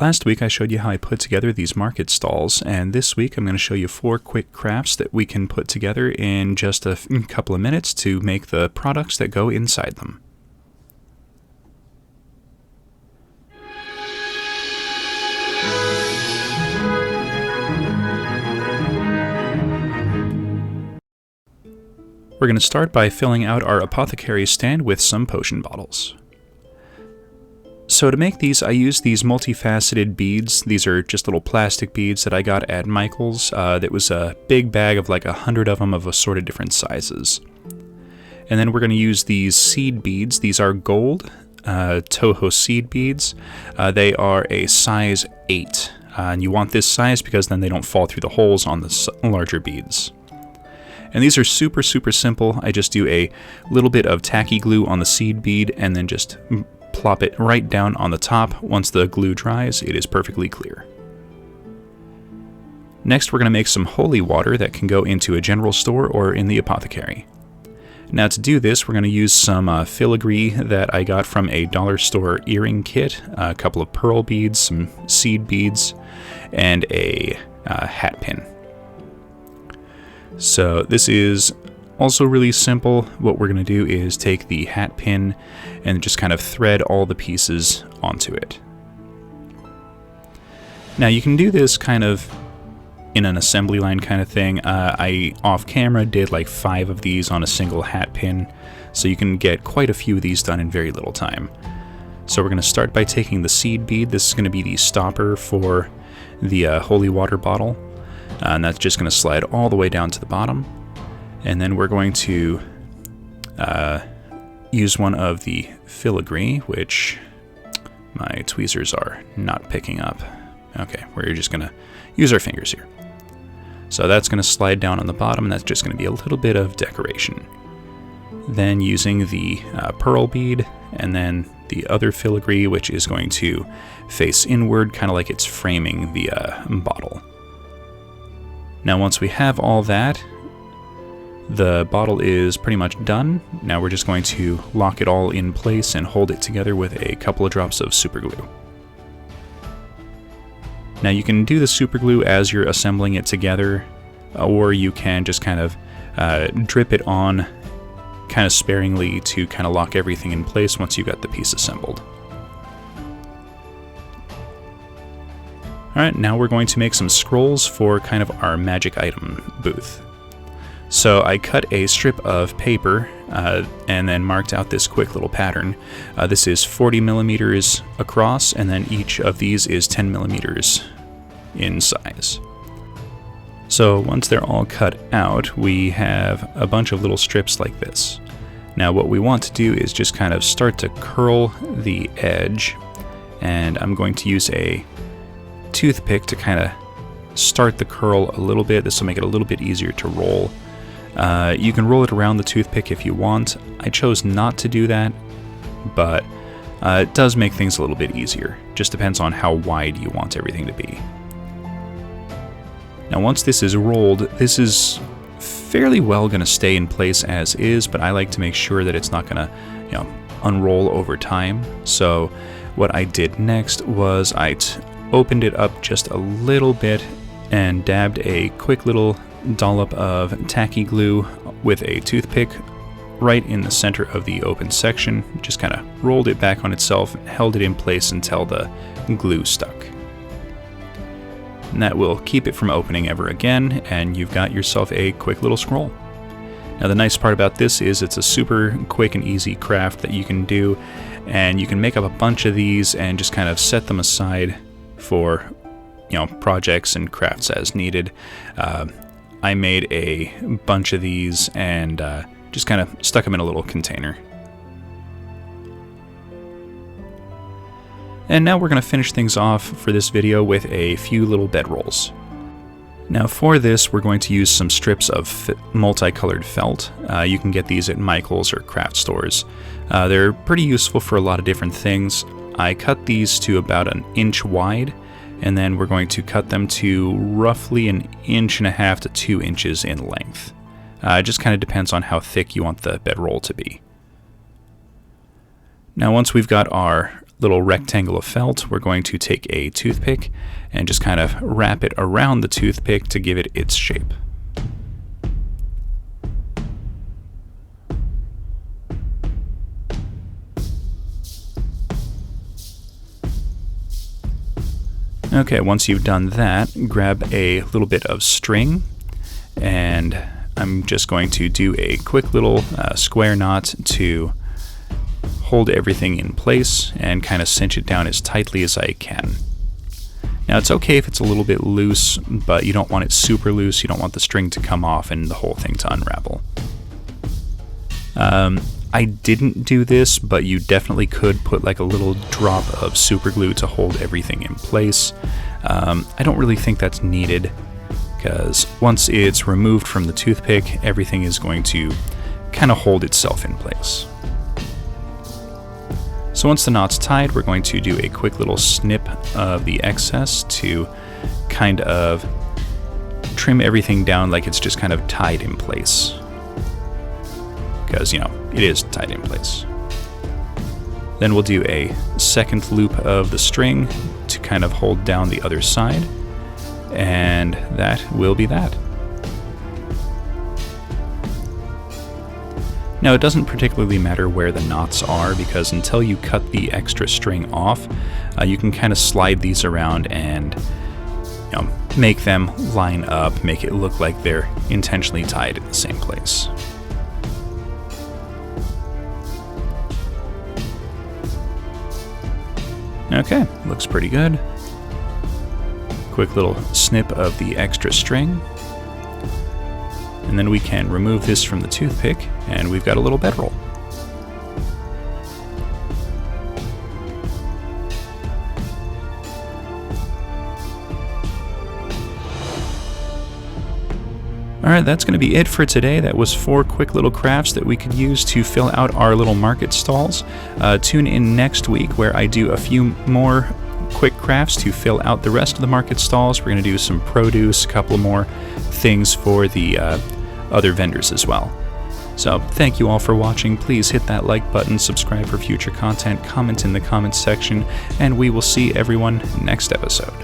Last week I showed you how I put together these market stalls, and this week I'm going to show you 4 quick crafts that we can put together in just a couple of minutes to make the products that go inside them. We're going to start by filling out our apothecary stand with some potion bottles. So to make these, I use these multifaceted beads. These are just little plastic beads that I got at Michael's. That was a big bag of like 100 of them of assorted different sizes. And then we're going to use these seed beads. These are gold Toho seed beads. They are a size 8. And you want this size because then they don't fall through the holes on the larger beads. And these are super simple. I just do a little bit of tacky glue on the seed bead and then just plop it right down on the top. Once the glue dries, it is perfectly clear. Next, we're going to make some holy water that can go into a general store or in the apothecary. Now to do this, we're going to use some filigree that I got from a dollar store earring kit, a couple of pearl beads, some seed beads, and a hat pin. So this is also really simple. What we're going to do is take the hat pin and just kind of thread all the pieces onto it. Now you can do this kind of in an assembly line kind of thing. I off camera did like 5 of these on a single hat pin, so you can get quite a few of these done in very little time. So we're going to start by taking the seed bead. This is going to be the stopper for the holy water bottle, and that's just going to slide all the way down to the bottom. And then we're going to use one of the filigree, which my tweezers are not picking up. Okay, we're just going to use our fingers here. So that's going to slide down on the bottom, and that's just going to be a little bit of decoration. Then using the pearl bead, and then the other filigree, which is going to face inward, kind of like it's framing the bottle. Now once we have all that, the bottle is pretty much done. Now we're just going to lock it all in place and hold it together with a couple of drops of super glue. Now you can do the super glue as you're assembling it together, or you can just kind of drip it on kind of sparingly to kind of lock everything in place once you've got the piece assembled. Alright, now we're going to make some scrolls for kind of our magic item booth. So I cut a strip of paper and then marked out this quick little pattern. This is 40 millimeters across, and then each of these is 10 millimeters in size. So once they're all cut out, we have a bunch of little strips like this. Now what we want to do is just kind of start to curl the edge, and I'm going to use a toothpick to kind of start the curl a little bit. This will make it a little bit easier to roll. You can roll it around the toothpick if you want. I chose not to do that, but it does make things a little bit easier. Just depends on how wide you want everything to be. Now once this is rolled, this is fairly well going to stay in place as is, but I like to make sure that it's not going to, unroll over time. So what I did next was I opened it up just a little bit and dabbed a quick little dollop of tacky glue with a toothpick right in the center of the open section. Just kind of rolled it back on itself and held it in place until the glue stuck. And that will keep it from opening ever again, and you've got yourself a quick little scroll. Now the nice part about this is it's a super quick and easy craft that you can do, and you can make up a bunch of these and just kind of set them aside for projects and crafts as needed. I made a bunch of these and just kind of stuck them in a little container. And now we're going to finish things off for this video with a few little bedrolls. Now for this, we're going to use some strips of multicolored felt. You can get these at Michael's or craft stores. They're pretty useful for a lot of different things. I cut these to about 1 inch wide, and then we're going to cut them to roughly 1.5 inches to 2 inches in length. It just kind of depends on how thick you want the bedroll to be. Now once we've got our little rectangle of felt, we're going to take a toothpick and just kind of wrap it around the toothpick to give it its shape. Okay, once you've done that, grab a little bit of string, and I'm just going to do a quick little square knot to hold everything in place and kind of cinch it down as tightly as I can. Now it's okay if it's a little bit loose, but you don't want it super loose. You don't want the string to come off and the whole thing to unravel. I didn't do this, but you definitely could put like a little drop of super glue to hold everything in place. I don't really think that's needed, because once it's removed from the toothpick, everything is going to kind of hold itself in place. So once the knot's tied, we're going to do a quick little snip of the excess to kind of trim everything down like it's just kind of tied in place. Because, you know, it is tied in place. Then we'll do a second loop of the string to kind of hold down the other side, and that will be that. Now it doesn't particularly matter where the knots are, because until you cut the extra string off, you can kind of slide these around and, you know, make them line up, make it look like they're intentionally tied in the same place. Okay, looks pretty good. Quick little snip of the extra string. And then we can remove this from the toothpick, and we've got a little bedroll. Alright, that's going to be it for today. That was 4 quick little crafts that we could use to fill out our little market stalls. Tune in next week where I do a few more quick crafts to fill out the rest of the market stalls. We're going to do some produce, a couple more things for the other vendors as well. So thank you all for watching. Please hit that like button, subscribe for future content, comment in the comments section, and we will see everyone next episode.